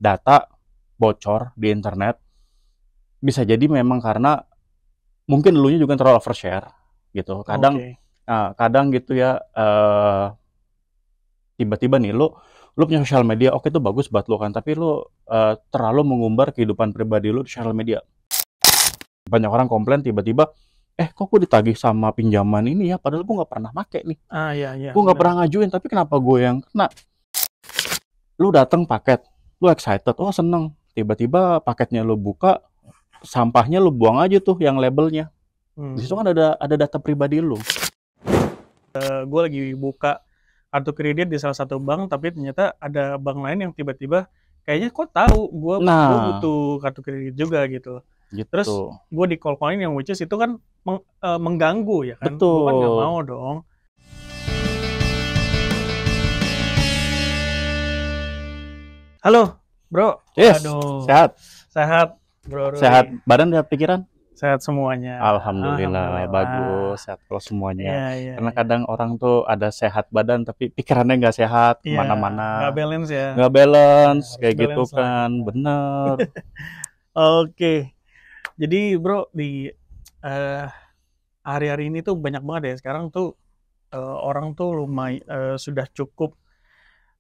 data bocor di internet, bisa jadi memang karena mungkin elunya juga terlalu overshare gitu. Kadang Oke. kadang gitu ya, tiba-tiba nih lu punya sosial media, oke itu bagus buat lu kan, tapi lu terlalu mengumbar kehidupan pribadi lu di sosial media. Banyak orang komplain tiba-tiba, kok gue ditagih sama pinjaman ini ya, padahal gue nggak pernah make nih, Iya iya, gue nggak benar. pernah ngajuin, tapi kenapa gue yang kena? Lu datang paket, lu excited, oh seneng, tiba-tiba paketnya lu buka, sampahnya lu buang aja tuh yang labelnya. Di situ Hmm. kan ada data pribadi lu. Gue lagi buka kartu kredit di salah satu bank, tapi ternyata ada bank lain yang tiba-tiba kayaknya kok tahu gue Nah, butuh kartu kredit juga gitu. gitu. Terus gue di call-callin yang which is itu kan mengganggu ya kan. Gue kan nggak Betul. mau dong. Halo, bro. Yes, Aduh, sehat. sehat, bro Sehat Ruli. badan, sehat pikiran? Sehat semuanya. Alhamdulillah, Alhamdulillah. bagus, sehat kalau semuanya. Iya, iya, Karena iya. kadang orang tuh ada sehat badan, tapi pikirannya nggak sehat, Iya, nggak kemana-mana. balance ya. Nggak Ya, balance, harus kayak gitu balance lah kan. kita. Bener. Oke. Jadi bro di eh, hari-hari ini tuh banyak banget ya sekarang tuh orang tuh lumayan sudah cukup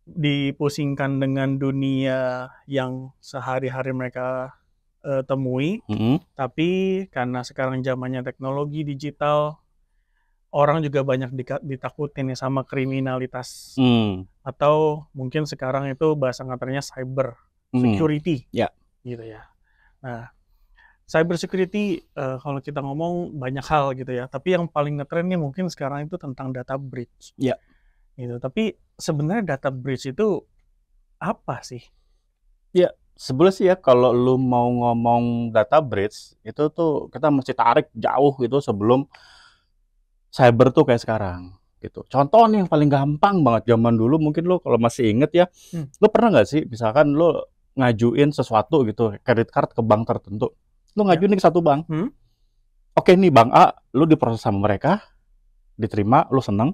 dipusingkan dengan dunia yang sehari-hari mereka temui, Mm-mm. tapi karena sekarang zamannya teknologi digital, orang juga banyak ditakutin ya sama kriminalitas Hmm. atau mungkin sekarang itu bahasa ngatarnya cyber Hmm. security Ya. gitu ya. Nah, cyber security kalau kita ngomong banyak hal gitu ya, tapi yang paling ngetren nih mungkin sekarang itu tentang data breach Ya. gitu. Tapi sebenarnya data breach itu apa sih? Ya. Sebelum sih ya, kalau lu mau ngomong data breach, itu tuh kita mesti tarik jauh gitu sebelum cyber tuh kayak sekarang gitu. Contoh nih yang paling gampang banget zaman dulu, mungkin lo kalau masih inget ya, Hmm, lo pernah nggak sih misalkan lo ngajuin sesuatu gitu, kredit card ke bank tertentu, lo ya. ngajuin ke satu bank, Hmm? oke nih bank A, lo diproses sama mereka, diterima, lo seneng,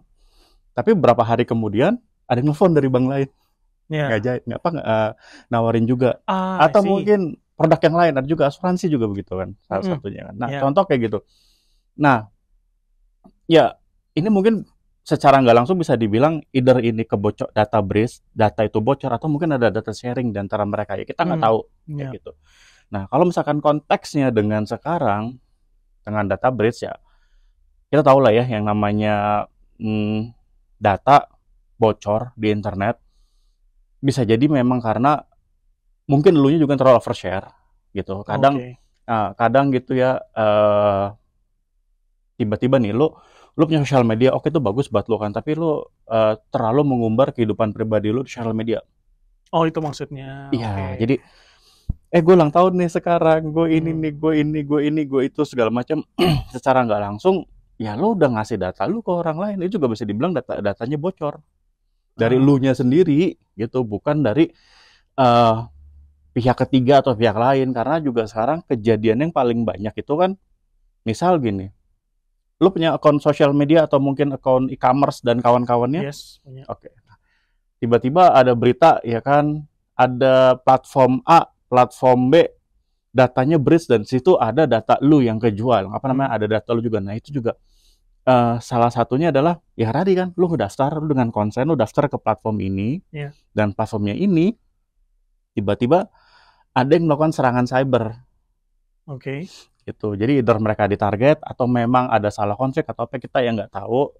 tapi beberapa hari kemudian ada yang nelfon dari bank lain, Ya. nggak apa nawarin juga, I atau see. mungkin produk yang lain, ada juga asuransi juga begitu kan, salah Mm-mm. satunya kan. Nah Ya. contoh kayak gitu. Nah, ya, ini mungkin secara nggak langsung bisa dibilang either ini kebocor data breach, data itu bocor atau mungkin ada data sharing di antara mereka ya kita nggak Hmm. tahu kayak Ya. gitu. Nah kalau misalkan konteksnya dengan sekarang dengan data breach ya kita tahu lah ya yang namanya data bocor di internet bisa jadi memang karena mungkin elunya juga terlalu overshare gitu. Kadang Oke. kadang gitu ya tiba-tiba nih lu punya sosial media, oke itu bagus buat lu kan, tapi lu terlalu mengumbar kehidupan pribadi lu di sosial media. Oh itu maksudnya. Oke. Iya, jadi gue ulang tahun nih sekarang, gue ini Hmm. nih, gue itu segala macam. Secara nggak langsung ya lu udah ngasih data lu ke orang lain, itu juga bisa dibilang datanya bocor dari Ah, elunya sendiri gitu, bukan dari eh, pihak ketiga atau pihak lain. Karena juga sekarang kejadian yang paling banyak itu kan misal gini, lu punya akun sosial media atau mungkin akun e-commerce dan kawan-kawannya. yes, punya. Oke. Tiba-tiba ada berita ya kan, ada platform A, platform B, datanya breach dan situ ada data lu yang kejual. Apa Hmm. namanya? Ada data lu juga. Nah, itu juga salah satunya adalah ya tadi kan lu daftar lu dengan konsen lu daftar ke platform ini Ya. dan platformnya ini tiba-tiba ada yang melakukan serangan cyber Oke. gitu. Jadi either mereka ditarget atau memang ada salah konfig atau apa kita yang nggak tahu.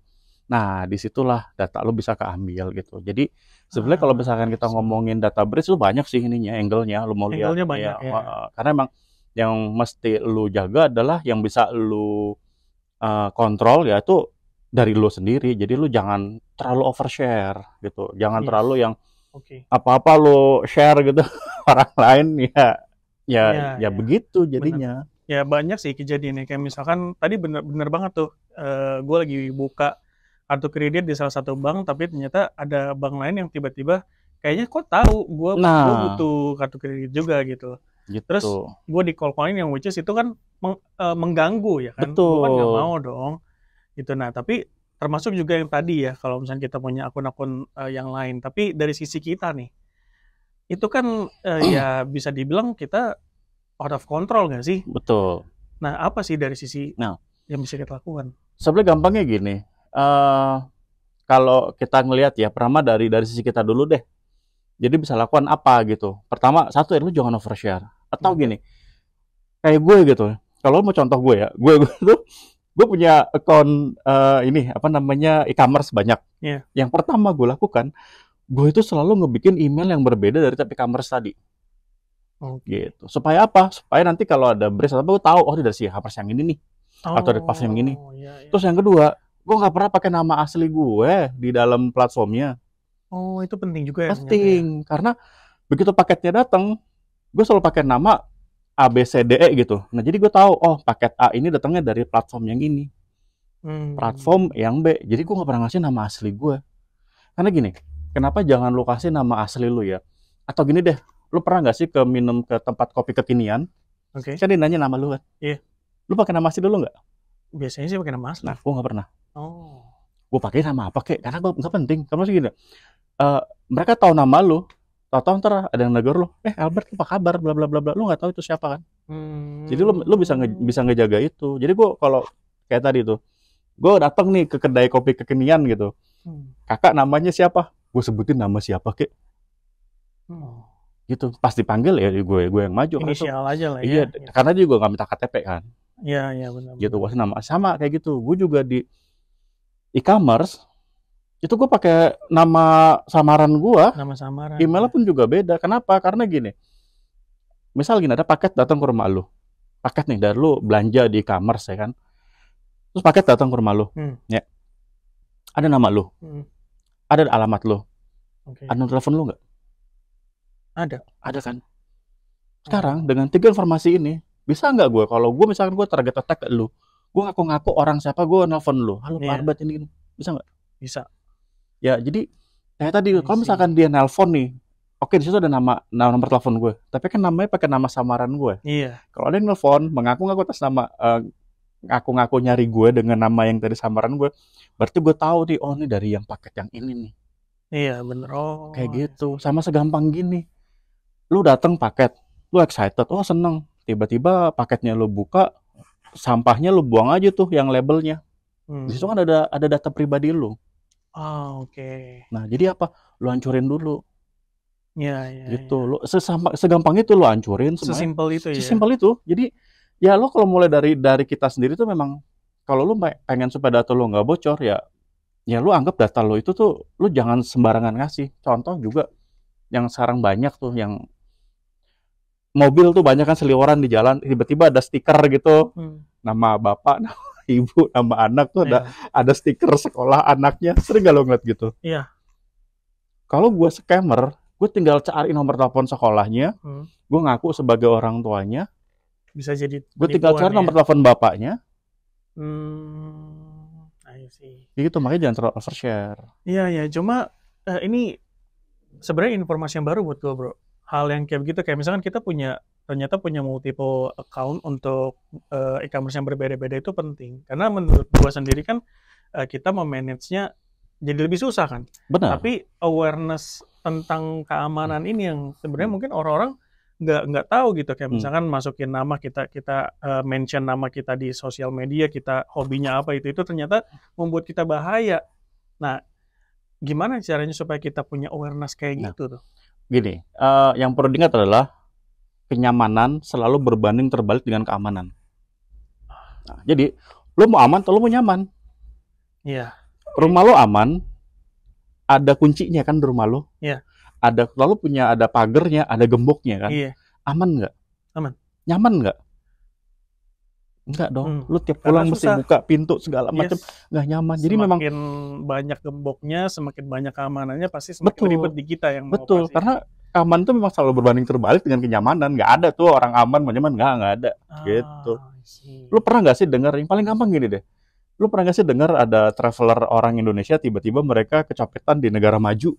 Nah, disitulah data lu bisa keambil gitu. Jadi sebenarnya kalau misalkan I kita see. ngomongin data breach lu banyak sih ininya, angle-nya lu mau lihat Angle-nya banyak ya. ya. Karena emang yang mesti lu jaga adalah yang bisa lu kontrol ya itu dari lu sendiri. Jadi lu jangan terlalu overshare gitu. Jangan terlalu Yes. yang Oke. apa-apa lu share gitu orang lain ya ya Ya, ya ya. begitu Benar. jadinya. Ya banyak sih kejadiannya kayak misalkan tadi bener-bener banget tuh gue lagi buka kartu kredit di salah satu bank tapi ternyata ada bank lain yang tiba-tiba kayaknya kok tahu gue Nah, butuh kartu kredit juga gitu. gitu. Terus gue di call-callin yang which is itu kan mengganggu ya kan. Gue kan nggak Betul. mau dong gitu. Nah tapi termasuk juga yang tadi ya kalau misalnya kita punya akun-akun yang lain. Tapi dari sisi kita nih Itu kan ya bisa dibilang kita out of control nggak sih? Betul. Nah, apa sih dari sisi Nah, yang bisa kita lakukan? sebenarnya gampangnya gini, kalau kita ngelihat ya, pertama dari sisi kita dulu deh. Jadi bisa lakukan apa gitu. Pertama, satu ya lu jangan overshare. Atau Oke. gini, kayak gue gitu. Kalau mau contoh gue ya, gue tuh gue punya account ini apa namanya e-commerce banyak. Iya. Yang pertama gue lakukan, gue itu selalu ngebikin email yang berbeda dari tiap e-commerce tadi. Oke. Gitu. Supaya apa? Supaya nanti kalau ada brace atau apa, gue tahu, oh ini dari si e-commerce yang ini nih. Atau dari platform yang ini. Oh, iya, iya. Terus yang kedua, gue nggak pernah pakai nama asli gue di dalam platformnya. Oh, itu penting juga ya ternyata ya. Penting. Karena begitu paketnya datang, gue selalu pakai nama A, B, C, D, E gitu. Nah, jadi gue tahu, oh paket A ini datangnya dari platform yang ini. Platform Hmm. yang B. Jadi gue nggak pernah ngasih nama asli gue. Karena gini, kenapa jangan lu kasih nama asli lu ya? Atau gini deh, lu pernah nggak sih minum ke tempat kopi kekinian? Oke. Kan dia nanya nama lu kan? Iya. Lu pakai nama asli dulu nggak? Biasanya sih pakai nama asli. Nah, gue nggak pernah. Oh. Gue pakai nama apa kek? Karena gue nggak penting. Karena sih gini, mereka tahu nama lu, tahu-tahu ntar ada yang negur lu, Albert apa kabar, bla bla bla bla, lu nggak tahu itu siapa kan? Jadi lu bisa ngejaga itu. Jadi gue kalau kayak tadi tuh, gue datang nih ke kedai kopi kekinian gitu, kakak namanya siapa? Gue sebutin nama siapa kek, Oh. gitu. Pas dipanggil ya gue yang maju kan itu. Inisial aja lah Iya, ya. Gitu. karena dia juga nggak minta KTP kan, Iya, iya benar. gitu. Gue nama sama kayak gitu. Gue juga di e-commerce itu gue pakai nama samaran gue, Nama samaran. emailnya pun juga beda. Kenapa? Karena gini, misal gini ada paket datang ke rumah lu, paket nih dari lu belanja di e-commerce ya kan, terus paket datang ke rumah lu, ya ada nama lu, ada alamat lu, Oke. ada nomor telepon lu nggak? Ada kan? Sekarang dengan 3 informasi ini, bisa nggak gue kalau gue misalkan gue target attack ke lu, gue ngaku-ngaku orang siapa, gue nelfon lu, halo Pak Iya. Arbat ini, bisa nggak? Bisa. Ya jadi kayak tadi I kalau see. misalkan dia nelfon nih, oke di situ ada nomor telepon gue, tapi kan namanya pakai nama samaran gue. Iya. Kalau ada yang nelfon mengaku-ngaku atas nama ngaku-ngaku nyari gue dengan nama yang tadi samaran gue, berarti gue tahu nih, oh ini dari yang paket yang ini nih. Iya bener. Oh. Kayak I gitu. see. Sama segampang gini. Lu dateng paket, lu excited, oh seneng. Tiba-tiba paketnya lu buka, sampahnya lu buang aja tuh yang labelnya. Di situ kan ada data pribadi lu. Oh, oke. Nah, jadi apa? Lu hancurin dulu. Iya, iya, Gitu. iya. Lu segampang itu lu hancurin semuanya. Sesimpel itu ya. Sesimpel itu. Jadi ya lo kalau mulai dari kita sendiri tuh memang kalau lu pengen supaya data lu nggak bocor ya lu anggap data lu itu tuh lu jangan sembarangan ngasih. Contoh juga yang sekarang banyak tuh yang mobil tuh banyak kan seliweran di jalan, tiba-tiba ada stiker gitu, nama bapak, nama ibu, nama anak tuh ada stiker sekolah anaknya. Sering gak lo ngeliat gitu? Iya. Kalau gue scammer, gue tinggal cari nomor telepon sekolahnya, gue ngaku sebagai orang tuanya, bisa jadi gue tinggal cari nomor telepon bapaknya. I see. Gitu, makanya jangan terlalu overshare. Iya, ya. Cuma ini sebenarnya informasi yang baru buat gue, bro. Hal yang kayak begitu, kayak misalkan kita ternyata punya multiple account untuk e-commerce yang berbeda-beda itu penting. Karena menurut gue sendiri kan kita memanage-nya jadi lebih susah kan. Benar. Tapi awareness tentang keamanan ini yang sebenarnya mungkin orang-orang nggak tahu gitu. Kayak misalkan masukin nama kita mention nama kita di sosial media, kita hobinya apa itu ternyata membuat kita bahaya. Nah, gimana caranya supaya kita punya awareness kayak gitu tuh? Gini, yang perlu diingat adalah kenyamanan selalu berbanding terbalik dengan keamanan. Nah, jadi, lo mau aman atau lo mau nyaman? Iya. Rumah lo aman, ada kuncinya kan di rumah lo? Iya. Lalu ada pagernya, ada gemboknya kan? Iya. Aman nggak? Aman. Nyaman nggak? Enggak dong. Lu tiap pulang mesti buka pintu segala macam, nggak nyaman. Jadi memang semakin banyak gemboknya, semakin banyak keamanannya, pasti semakin ribet di kita yang mau betul, karena keamanan itu memang selalu berbanding terbalik dengan kenyamanan. Nggak ada tuh orang aman nyaman, nggak ada. Gitu. Lu pernah nggak sih dengar yang paling gampang gini deh? Lu pernah nggak sih dengar ada traveler orang Indonesia tiba-tiba mereka kecopetan di negara maju?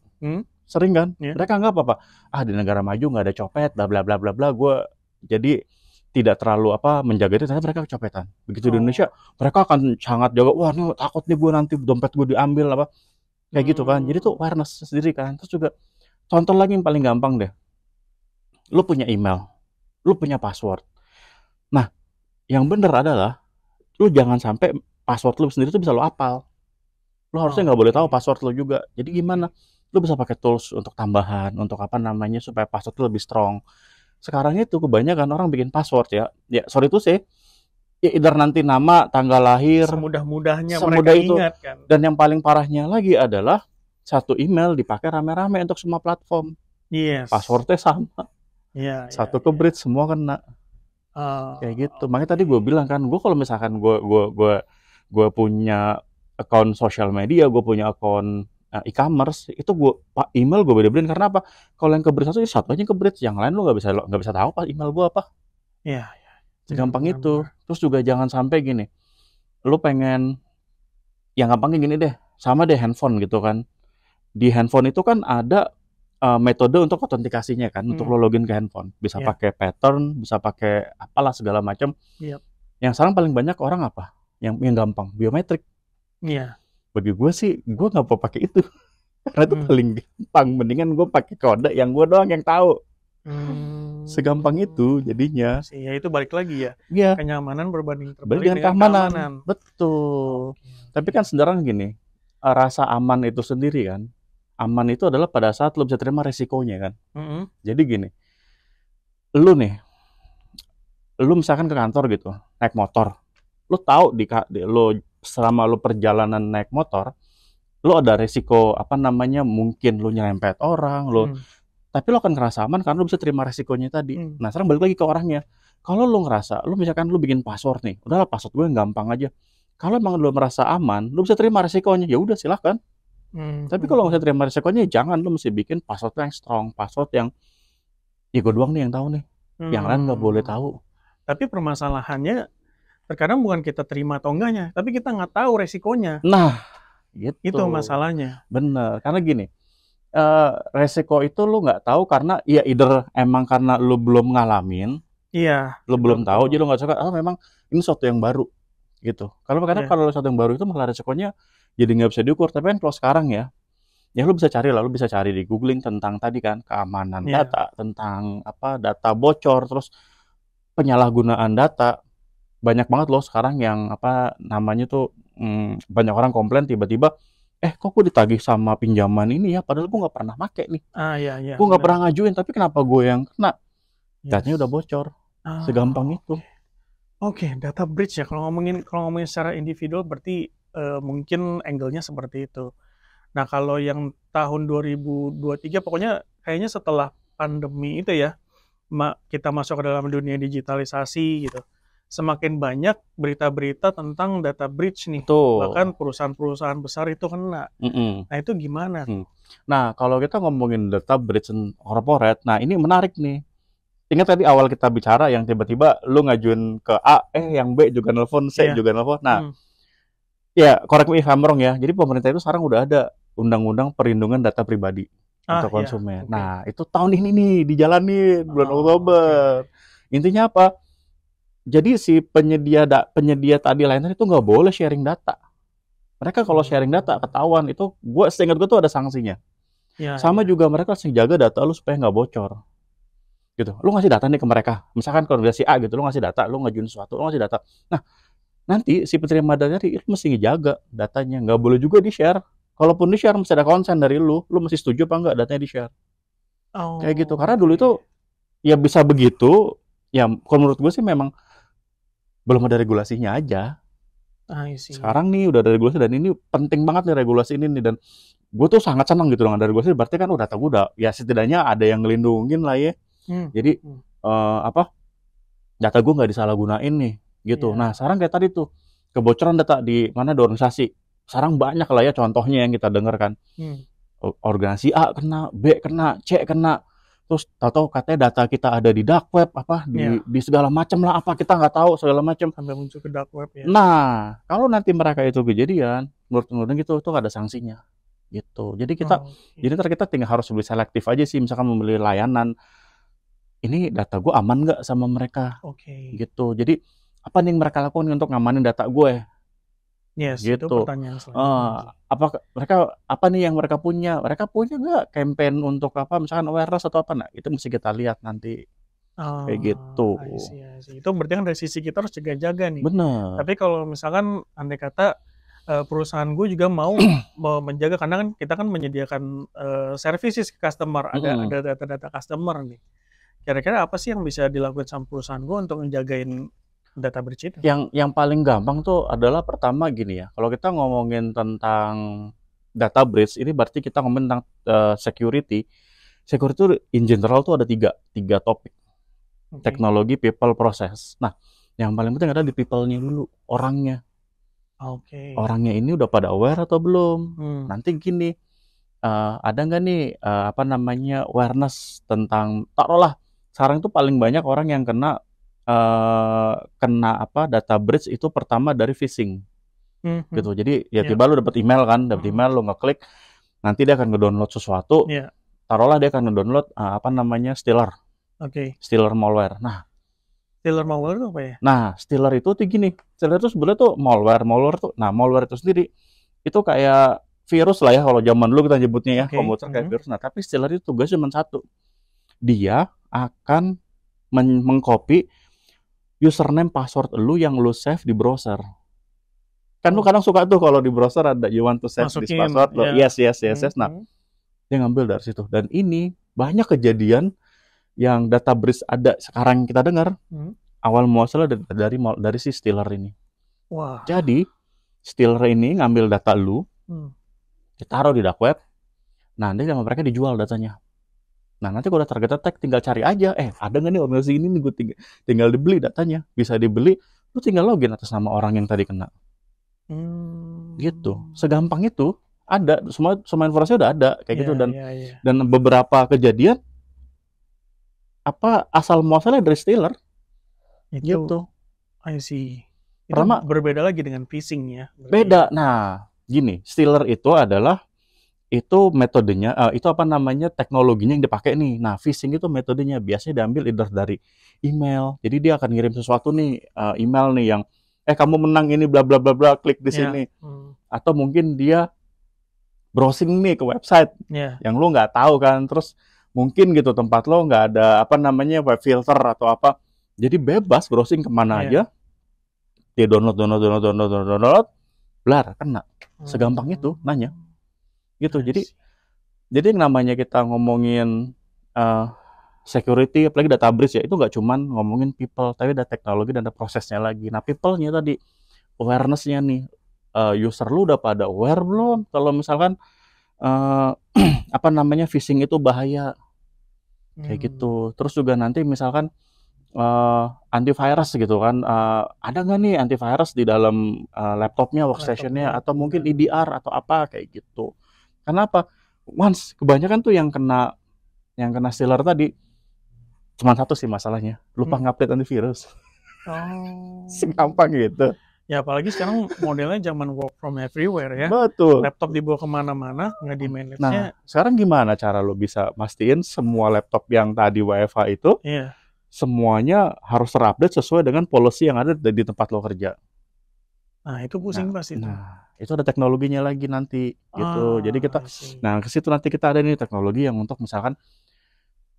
Sering kan? Mereka nggak apa-apa. Di negara maju nggak ada copet, bla bla bla bla bla. Gue jadi tidak terlalu menjaga itu, ternyata mereka kecopetan. Begitu di Indonesia, mereka akan sangat jaga. Wah, ini takut nih gue nanti dompet gue diambil kayak gitu kan. Jadi tuh awareness sendiri kan. Terus juga contoh lagi yang paling gampang deh. lu punya email, lu punya password. Nah, yang bener adalah lu jangan sampai password lu sendiri tuh bisa lu hafal. Lu harusnya nggak boleh tahu Oke. password lu juga. Jadi gimana? Lu bisa pakai tools untuk tambahan, untuk apa namanya supaya password lu lebih strong. Sekarang itu kebanyakan orang bikin password ya. Ya, sorry itu sih. Ya, either nanti nama, tanggal lahir, Semudah-mudahnya mereka semudah itu. ingat kan. Dan yang paling parahnya lagi adalah satu email dipakai rame-rame untuk semua platform. Yes. Passwordnya sama. Iya, iya, Satu ke iya. bridge semua kena. Kayak gitu. Makanya tadi gue Oke. bilang kan, gue kalau misalkan gue punya akun sosial media, gue punya akun e-commerce, itu gue email gue beda-bedain karena apa? Kalau yang ke bridge satu aja ke bridge, yang lain lu nggak bisa tahu apa email gue apa. Iya, iya. Benar, Segampang benar, itu. benar. Terus juga jangan sampai gini, lu pengen, yang gampangnya gini deh, sama deh handphone gitu kan. Di handphone itu kan ada metode untuk autentikasinya kan, untuk lo Hmm. login ke handphone. Bisa Iya, pakai pattern, bisa pakai apalah segala macam. iya, Yang sekarang paling banyak orang apa? Yang gampang, biometrik. iya. Bagi gue sih, gue nggak mau pakai itu. Karena itu Hmm. paling gampang. Mendingan gue pakai kode yang gue doang yang tahu. Segampang itu Hmm. jadinya. Iya sih, ya itu balik lagi ya. Iya, Kenyamanan berbanding balik terbalik dengan dengan keamanan. keamanan. Betul. Oke, Tapi oke. kan sebenarnya gini, rasa aman itu sendiri kan. Aman itu adalah pada saat lo bisa terima resikonya kan. Mm-mm. Jadi gini, lu nih, lu misalkan ke kantor gitu, naik motor. Lu tahu lu selama lu perjalanan naik motor, lu ada resiko apa namanya, mungkin lu nyerempet orang, lu Hmm. tapi lu akan ngerasa aman karena lu bisa terima resikonya tadi. Hmm. Nah, sekarang balik lagi ke orangnya. Kalau lu ngerasa, lu misalkan lu bikin password nih, udahlah password gue yang gampang aja. Kalau emang lu merasa aman, lu bisa terima resikonya, ya udah silahkan. Hmm. Tapi Hmm. kalau nggak Hmm. bisa terima resikonya, ya jangan, lu mesti bikin password yang strong, password yang ya gue doang nih yang tahu nih. Yang lain nggak boleh Hmm. tahu. Tapi permasalahannya terkadang bukan kita terima atau enggaknya, tapi kita nggak tahu resikonya. Nah, Itu gitu. masalahnya. Bener. Karena gini, resiko itu lu nggak tahu karena ya either emang karena lu belum ngalamin, Iya, lu betul, belum betul. tahu, jadi lu nggak suka, memang ini sesuatu yang baru gitu. Kalau karena Iya. kalau sesuatu yang baru itu malah resikonya jadi nggak bisa diukur. Tapi kan kalau sekarang ya, ya lu bisa cari lah, lu bisa cari di googling tentang tadi kan keamanan Iya. data, tentang apa data bocor, terus penyalahgunaan data. Banyak banget loh sekarang yang apa namanya tuh, banyak orang komplain tiba-tiba, kok gue ditagih sama pinjaman ini ya, padahal gue nggak pernah make nih. Ah, iya, iya, Gue nggak benar. pernah ngajuin, tapi kenapa gue yang kena? Datanya udah Yes. bocor. Segampang Ah, itu. oke. Oke, data breach ya. Kalau ngomongin secara individual berarti mungkin angle-nya seperti itu. Nah, kalau yang tahun 2023 pokoknya kayaknya setelah pandemi itu ya, kita masuk ke dalam dunia digitalisasi gitu. Semakin banyak berita-berita tentang data breach nih. Betul. Bahkan perusahaan-perusahaan besar itu kena. Mm-mm. Nah, itu gimana tuh? Nah, kalau kita ngomongin data breach corporate, nah ini menarik nih. Ingat tadi awal kita bicara yang tiba-tiba lu ngajuin ke A, yang B juga nelpon, C Iya. juga nelpon. Nah, Hmm. ya correct me if I'm wrong ya. Jadi pemerintah itu sekarang udah ada undang-undang perlindungan data pribadi Ah, untuk ya. konsumen. Oke. Nah, itu tahun ini nih dijalanin bulan Oh, oke. Oktober. Intinya apa? Jadi si penyedia tadi layanan itu nggak boleh sharing data. Mereka kalau sharing data Hmm. ketahuan itu, seingat gue tuh ada sanksinya. Ya, Sama ya. juga mereka harus jaga data lu supaya nggak bocor. Gitu. Lu ngasih data nih ke mereka. Misalkan kalau dari si A gitu, lu ngasih data, lu ngajuin sesuatu, lu ngasih data. Nah, nanti si penerima data itu mesti ngejaga datanya. Nggak boleh juga di-share. Kalaupun di-share, mesti ada konsen dari lu mesti setuju apa nggak datanya di-share. Kayak gitu. Oh, Karena dulu itu, oke. ya bisa begitu, ya kalau menurut gue sih memang belum ada regulasinya aja. I see. Sekarang nih udah ada regulasi dan ini penting banget nih regulasi ini nih, dan gue tuh sangat senang gitu dengan ada regulasi, berarti kan udah tahu, udah ya setidaknya ada yang ngelindungin lah ya. Hmm. Jadi Hmm. apa, data gue nggak disalahgunain nih gitu. Nah, Ya. sekarang kayak tadi tuh kebocoran data di mana, di organisasi. Sekarang banyak lah ya contohnya yang kita dengar kan. Hmm. Organisasi A kena, B kena, C kena. Terus tahu-tahu katanya data kita ada di dark web, apa Ya. di segala macam lah, apa kita nggak tahu segala macam. Sampai muncul ke dark web ya. Nah, kalau nanti mereka itu kejadian, menurut gitu itu ada sanksinya gitu. Jadi Oke. ntar kita tinggal harus lebih selektif aja sih, misalkan membeli layanan, ini data gue aman nggak sama mereka Oke. gitu. Jadi apa nih yang mereka lakukan untuk ngamanin data gue Yes, itu gitu. pertanyaan selanjutnya. Apakah mereka apa nih yang mereka punya? Mereka punya nggak campaign untuk apa? Misalkan awareness atau apa? Nah, itu mesti kita lihat nanti kayak Oh, gitu. I see, I see. Itu berarti kan dari sisi kita harus jaga-jaga nih. Bener. Tapi kalau misalkan andai kata perusahaan gue juga mau menjaga, karena kan kita kan menyediakan services ke customer, Mm-mm. ada data-data customer nih. Kira-kira apa sih yang bisa dilakukan sama perusahaan gue untuk menjagain data breach itu? Yang paling gampang tuh adalah pertama gini ya. Kalau kita ngomongin tentang data breach, ini berarti kita ngomongin tentang security. Security itu in general tuh ada tiga topik. Oke. Teknologi, people, proses. Nah, yang paling penting adalah di people-nya dulu, orangnya. Oke. Orangnya ini udah pada aware atau belum? Hmm. Nanti gini, ada nggak nih apa namanya awareness tentang, taruhlah sekarang itu paling banyak orang yang kena apa data breach itu pertama dari phishing gitu. Jadi ya Ya. tiba lu dapat email kan, dapat email lu ngeklik, nanti dia akan ngedownload sesuatu. Ya. Taruhlah dia akan ngedownload apa namanya stealer Oke. malware. Stealer malware itu apa ya? Nah, stealer itu tuh gini, stealer itu sebenarnya tuh malware tuh. Nah, malware itu sendiri itu kayak virus lah ya kalau zaman dulu kita nyebutnya ya, Oke. komputer kayak virus. Nah, tapi stealer itu tugasnya cuma satu. Dia akan mengcopy username password lu yang lu save di browser. Kan lu kadang suka tuh kalau di browser ada you want to save this Masukin, password, lo ya. yes. Nah, dia ngambil dari situ. Dan ini banyak kejadian yang data breach ada sekarang kita dengar. Awal muasalnya dari si stealer ini. Wah. Jadi stealer ini ngambil data lu, ditaruh di dark web. Nah, nanti sama mereka dijual datanya. Nah, nanti kalau udah target attack tinggal cari aja. Ada nggak nih organisasi ini nih, gue tinggal dibeli datanya. Bisa dibeli, lu tinggal login atas nama orang yang tadi kena. Gitu. Segampang itu. Ada, semua informasi udah ada kayak gitu. Dan beberapa kejadian apa asal muasalnya dari stealer. Itu Gitu. I see. Itu Pertama, berbeda lagi dengan phishing ya. Beda. Nah, gini, stealer itu adalah itu metodenya, itu apa namanya teknologinya yang dipakai nih. Nah, phishing itu metodenya biasanya diambil either dari email. Jadi dia akan ngirim sesuatu nih, email nih yang kamu menang ini bla bla bla bla, klik di sini. Atau mungkin dia browsing nih ke website yang lu nggak tahu kan, terus mungkin gitu tempat lo nggak ada apa namanya web filter atau apa. Jadi bebas browsing kemana aja. Dia download, blar, kena. Segampang itu nanya. Gitu. Jadi yang namanya kita ngomongin security, apalagi data breach ya, itu nggak cuman ngomongin people, tapi ada teknologi dan ada prosesnya lagi. Nah, people-nya tadi, awareness-nya nih, user lu udah pada aware belum? Kalau misalkan apa namanya phishing itu bahaya, kayak gitu. Terus juga nanti misalkan antivirus gitu kan, ada nggak nih antivirus di dalam laptopnya, workstation-nya, atau mungkin EDR atau apa kayak gitu. Kenapa? Once kebanyakan tuh yang kena stealer tadi cuma satu sih masalahnya, lupa ngupdate antivirus. Segampang gitu. Ya apalagi sekarang modelnya zaman work from everywhere ya. Betul. Laptop dibawa kemana-mana, nggak di manage-nya. Nah, sekarang gimana cara lo bisa mastiin semua laptop yang tadi WFH itu semuanya harus terupdate sesuai dengan policy yang ada di tempat lo kerja. Nah, itu pusing pasti itu. Nah, itu ada teknologinya lagi nanti gitu. Jadi kita ke situ nanti kita ada nih teknologi yang untuk misalkan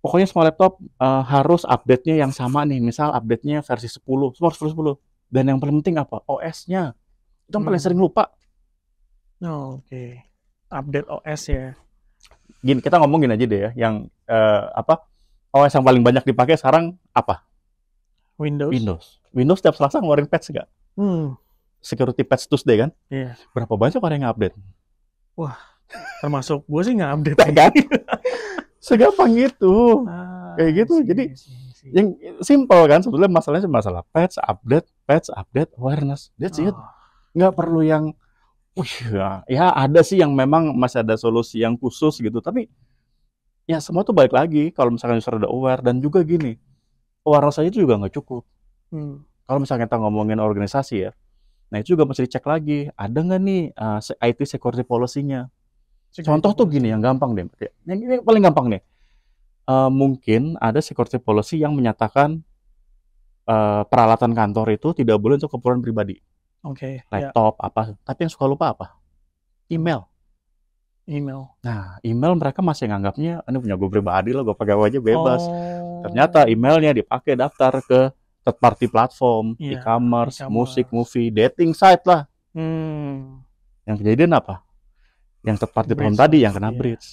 pokoknya semua laptop harus update-nya yang sama nih. Misal update-nya versi 10, semua harus versi 10. Dan yang paling penting apa? OS-nya. Itu yang paling sering lupa. Oke. Update OS ya. Gini, kita ngomongin aja deh ya, yang apa? OS yang paling banyak dipakai sekarang apa? Windows setiap Selasa ngeluarin patch nggak? Security patch Tuesday kan? Iya. Berapa banyak orang yang update? Wah, termasuk gue sih nggak update kan? Segampang itu. Kayak gitu. Jadi yang simple kan sebetulnya masalahnya masalah patch update awareness. That's it. Nggak perlu yang ya ada sih yang memang masih ada solusi yang khusus gitu, tapi ya semua tuh balik lagi kalau misalkan user udah aware. Dan juga gini, awareness aja itu juga nggak cukup. Kalau misalnya kita ngomongin organisasi ya, nah itu juga mesti dicek lagi, ada nggak nih IT security policy-nya. Contoh tuh gini yang gampang deh, yang paling gampang nih. Mungkin ada security policy yang menyatakan peralatan kantor itu tidak boleh untuk keperluan pribadi. Oke, ya, laptop, apa. Tapi yang suka lupa apa? Email. email. Nah, email mereka masih nganggapnya, ini punya gue pribadi loh, gue pakai aja bebas. Ternyata Oh, emailnya dipakai daftar ke third party platform, iya, e-commerce, musik, e-commerce. movie, dating site lah. Hmm, Yang kejadian apa? Yang third party platform bridge tadi lah, yang kena iya. breach.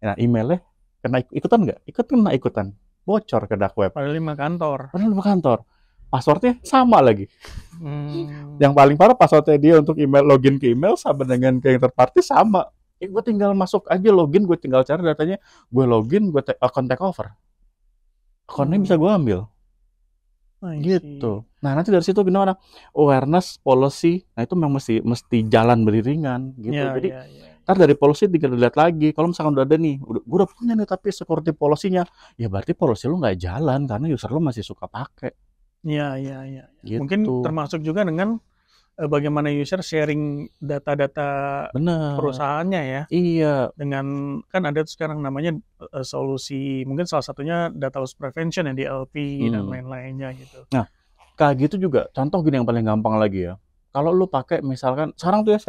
Nah, emailnya kena ikutan nggak? Kena ikutan. Bocor ke dark web. Padahal 5 kantor. Padahal di kantor. Passwordnya sama lagi. Hmm, Yang paling parah passwordnya dia untuk email, login ke email sama dengan ke yang third party sama. Gue tinggal masuk aja login, gue tinggal cari datanya, gue login, gue account take over. Akunnya bisa gue ambil. I see. Gitu. Nah, nanti dari situ gimana? Awareness, policy, nah itu memang mesti jalan beriringan gitu. Ya, Jadi, ya, ya. ntar dari policy tinggal dilihat lagi. Kalau misalkan udah ada nih, gue udah punya nih tapi security policy-nya, ya berarti policy lu nggak jalan karena user lu masih suka pakai. Ya, ya, ya. Mungkin Gitu. termasuk juga dengan bagaimana user sharing data-data Bener. perusahaannya ya. Iya. Dengan kan ada tuh sekarang namanya solusi, mungkin salah satunya data loss prevention yang DLP dan Hmm. lain-lainnya gitu. Nah, kayak gitu juga. Contoh gini yang paling gampang lagi ya. Kalau lu pakai misalkan sekarang tuh ya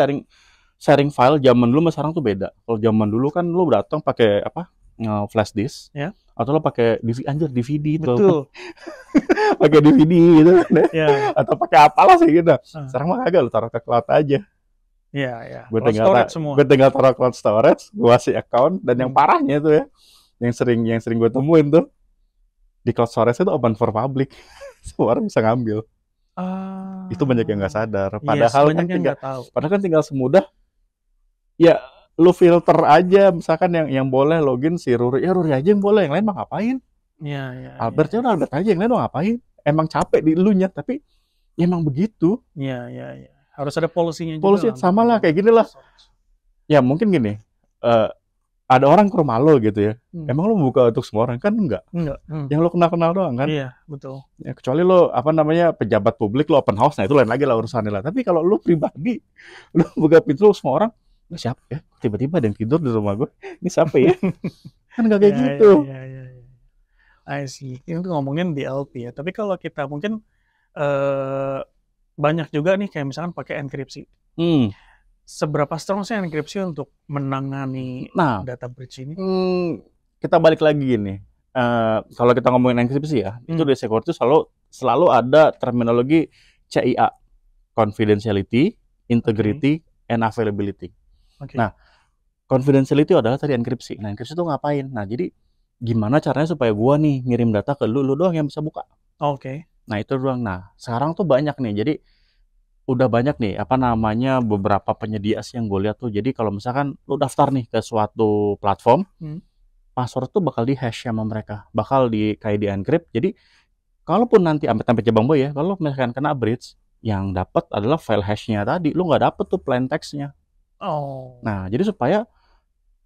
sharing file zaman dulu sama sekarang tuh beda. Kalau zaman dulu kan lu datang pakai apa? Flash disk Ya, atau lo pakai DVD itu betul. pakai DVD gitu kan ya. Ya, Atau pakai apalah sih gitu. ah, Sekarang mah kagak lu taruh ke cloud aja. ya, ya. Gue Cloud tinggal storage semua. gue tinggal taruh cloud storage, gue kasih account dan yang parahnya itu ya, yang sering gue temuin tuh di cloud storage itu open for public. Semua orang bisa ngambil. Itu banyak yang nggak Ah, sadar. yes, Padahal banyak kan yang tinggal nggak tahu. semudah ya lu filter aja misalkan yang boleh login si Ruri, ya Ruri aja yang boleh, yang lain mah ngapain? Ya, ya, ya, Albert ya udah Albert aja, yang lain mah ngapain? Emang capek di elunya, tapi ya emang begitu. ya, ya, ya. Harus ada policy-nya juga Polusi lah untuk sama lah kayak gini lah. storage. Ya mungkin gini, eh, ada orang ke rumah lo gitu ya. Hmm. Emang lo buka untuk semua orang kan enggak? Enggak. Yang lo kenal-kenal doang kan? Iya, betul. Ya, kecuali lo apa namanya pejabat publik lo open house, nah itu lain lagi lah urusannya lah. Tapi kalau lo pribadi, lo buka pintu lo semua orang, ini siapa ya? Tiba-tiba ada yang tidur di rumah gue. Ini siapa ya? Kan nggak kayak Ya, gitu. ya, ya, ya. I see. Ini tuh ngomongin DLP ya. Tapi kalau kita mungkin eh banyak juga nih kayak misalkan pakai enkripsi. Hmm. Seberapa strong sih enkripsi untuk menangani Nah, data breach ini? kita balik lagi gini. Kalau kita ngomongin enkripsi ya, itu di security selalu ada terminologi CIA, confidentiality, integrity, and availability. Oke. Nah, confidentiality adalah tadi enkripsi. Nah, enkripsi itu ngapain? Nah, jadi gimana caranya supaya gua nih ngirim data ke lu doang yang bisa buka. Oke. Nah, itu doang. Nah, sekarang tuh banyak nih. Jadi udah banyak nih apa namanya beberapa penyedia sih yang gue lihat tuh. Jadi kalau misalkan lu daftar nih ke suatu platform, password tuh bakal di-hash sama mereka, bakal kayak di-encrypt. Jadi kalaupun nanti sampai cabang boy ya, kalau misalkan kena breach, yang dapat adalah file hash-nya tadi, lu nggak dapet tuh plain text-nya. Oh. Nah, jadi supaya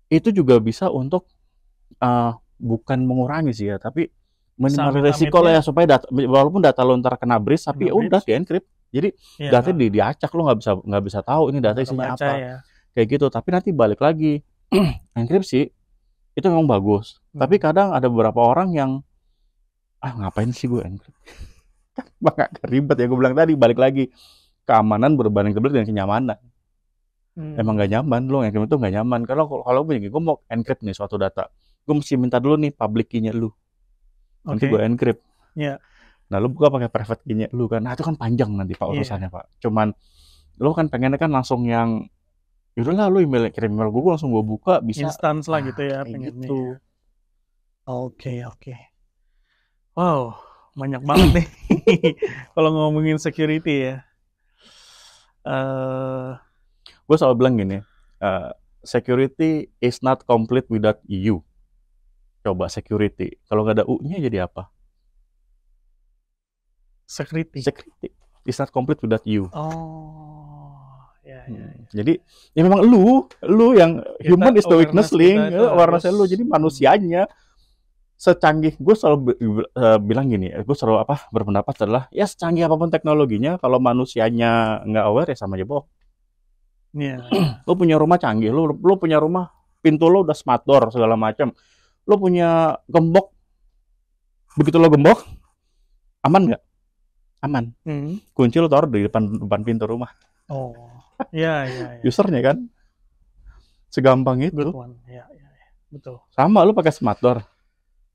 itu juga bisa untuk bukan mengurangi sih ya, tapi minimal resiko lah ya, supaya walaupun data lo ntar kena breach, tapi udah di-encrypt. Jadi data diacak, lo nggak bisa tahu ini data isinya apa. Ya. Kayak gitu. Tapi nanti balik lagi, enkripsi itu memang bagus. Tapi kadang ada beberapa orang yang ngapain sih gue encrypt? Kan ribet ya, gue bilang tadi, balik lagi keamanan berbanding terbalik dengan kenyamanan. Emang nggak nyaman, lo encrypt itu nggak nyaman. Kalau begini, gue mau encrypt nih suatu data, gue mesti minta dulu nih public key-nya lu. Nanti gue encrypt. Iya. Nah, lu buka pakai private key-nya lu kan. Nah, itu kan panjang nanti Pak urusannya, Pak. Cuman lu kan pengennya kan langsung yang yaudahlah lu kirim email gue langsung gue buka bisa. Instance lah gitu ya pengennya. Gitu. Oke. Wow, banyak banget nih kalau ngomongin security ya. Gue selalu bilang gini, security is not complete without you. Coba security, kalau nggak ada U-nya jadi apa? Security is not complete without you. Ya. Jadi ya memang lu yang kita, human is the weakness link, awareness lu. Jadi manusianya secanggih, gue selalu bilang gini, gue selalu berpendapat adalah ya secanggih apapun teknologinya, kalau manusianya nggak aware ya sama aja bohong. Lo punya rumah canggih, lo punya rumah, pintu lo udah smart door segala macam, lo punya gembok, begitu lo gembok, aman nggak? aman. Hmm. Kunci lo taruh di depan pintu rumah. Oh, ya, ya, ya. Usernya kan segampang Good itu. one. Ya, ya, ya. Betul. Sama lu pakai smart door.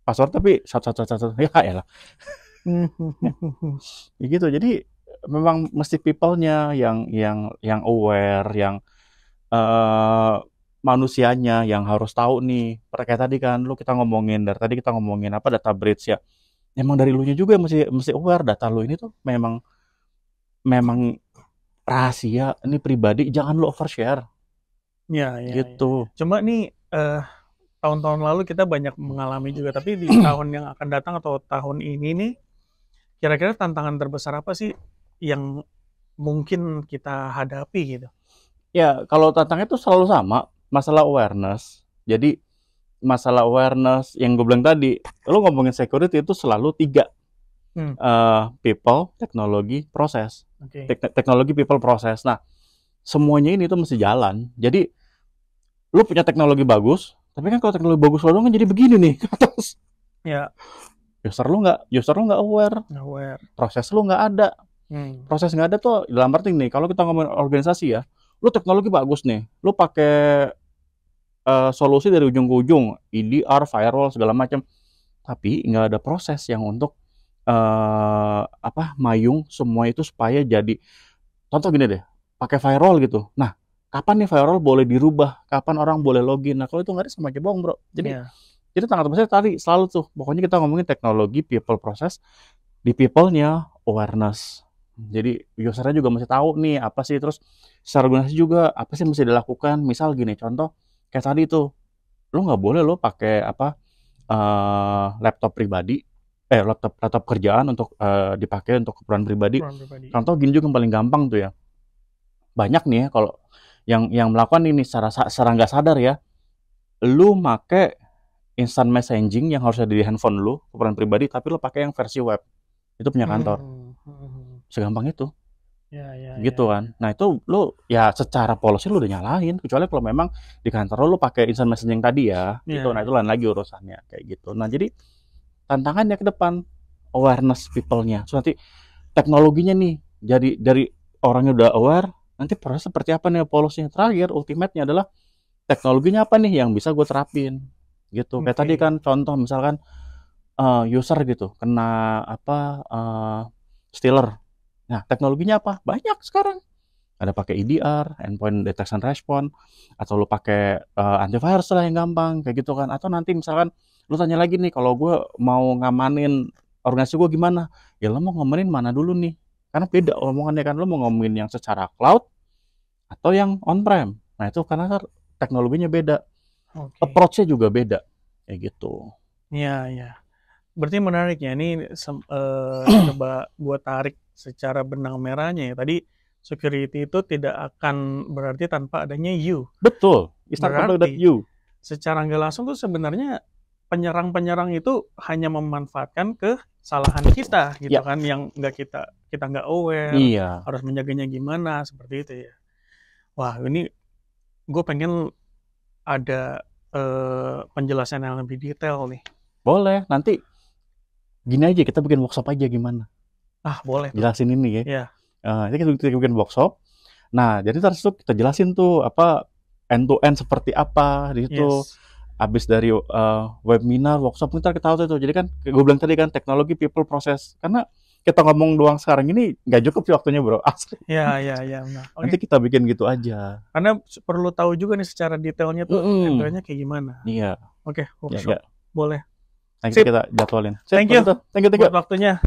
Password tapi satu. Ya lah. Ya gitu. Jadi memang mesti people-nya yang aware, yang eh manusianya yang harus tahu nih. Kayak tadi kan kita ngomongin apa, data breach ya. Emang dari lu nya juga mesti aware, data lu ini tuh memang memang rahasia, ini pribadi, jangan lu overshare Ya, ya, ya. gitu. Cuma nih tahun-tahun lalu kita banyak mengalami juga, tapi di tahun yang akan datang atau tahun ini nih, kira-kira tantangan terbesar apa sih yang mungkin kita hadapi gitu? Ya, kalau tantangannya itu selalu sama, masalah awareness. Jadi masalah awareness yang gue bilang tadi, lo ngomongin security itu selalu 3. People, teknologi, proses. Oke. Teknologi, people, proses. Nah, semuanya ini tuh mesti jalan. Jadi lo punya teknologi bagus, tapi kan kalau teknologi bagus lo doang kan jadi begini nih ke atas. Ya, User lo nggak aware, aware. proses lo nggak ada. Proses nggak ada tuh dalam arti nih, kalau kita ngomongin organisasi ya, lo teknologi bagus nih, lo pakai solusi dari ujung ke ujung, EDR, firewall segala macam, tapi nggak ada proses yang untuk mayung semua itu supaya jadi. Contoh gini deh, pakai firewall gitu. Nah, kapan nih firewall boleh dirubah? Kapan orang boleh login? Nah, kalau itu nggak ada sama aja bohong, bro. Jadi tangan terbesar tadi selalu tuh, pokoknya kita ngomongin teknologi, people, proses, di people-nya awareness. Jadi usernya juga mesti tahu nih apa sih, terus secara organisasi juga apa sih mesti dilakukan. Misal gini, contoh kayak tadi tuh, lo nggak boleh lo pakai laptop pribadi, laptop kerjaan untuk dipakai untuk keperluan pribadi. Contoh gini juga yang paling gampang tuh ya. Banyak nih ya kalau yang melakukan ini secara nggak sadar ya, lu make instant messaging yang harus ada di handphone lu, keperluan pribadi, tapi lu pakai yang versi web. Itu punya kantor. Segampang itu. Gitu kan. Nah, itu lu ya secara policy lu udah nyalahin, kecuali kalau memang di kantor lu pakai instant messaging tadi ya. Gitu. Nah, itu lain lagi urusannya kayak gitu. Nah, jadi tantangannya ke depan awareness people-nya. So, nanti teknologinya nih jadi dari orangnya udah aware, nanti proses seperti apa nih policy-nya. Terakhir ultimate-nya adalah teknologinya apa nih yang bisa gue terapin. Gitu. Kayak tadi kan contoh misalkan user gitu kena stealer. Nah, teknologinya apa? Banyak sekarang. Ada pakai EDR, endpoint detection response, atau lu pakai antivirus lah yang gampang kayak gitu kan. Atau nanti misalkan lu tanya lagi nih, kalau gue mau ngamanin organisasi gue gimana? Ya lo mau ngamanin mana dulu nih? Karena beda omongannya kan, lu mau ngomongin yang secara cloud atau yang on-prem. Nah, itu karena teknologinya beda. Approach-nya juga beda kayak gitu. Iya. Berarti menarik ya. Ini coba gue tarik secara benang merahnya ya. Tadi security itu tidak akan berarti tanpa adanya you. Betul. Berarti you. Secara nggak langsung tuh sebenarnya penyerang-penyerang itu hanya memanfaatkan kesalahan kita gitu kan, yang kita nggak aware, harus menjaganya gimana seperti itu ya. Wah, ini gue pengen ada penjelasan yang lebih detail nih. Boleh, nanti gini aja, kita bikin workshop aja gimana? Boleh. Jelasin ini ya. Iya. Jadi kita bikin workshop. Nah, jadi terus tuh kita jelasin tuh apa end to end seperti apa di situ. Abis dari webinar, workshop kita tahu tuh. Jadi kan gue bilang tadi kan teknologi, people, proses. Karena kita ngomong doang sekarang ini nggak cukup sih waktunya, bro. Iya. Nah, nanti kita bikin gitu aja. Karena perlu tahu juga nih secara detailnya tuh end-to-end-nya kayak gimana. Iya. Oke, workshop. Boleh. Nanti kita jadwalin. Thank you buat waktunya.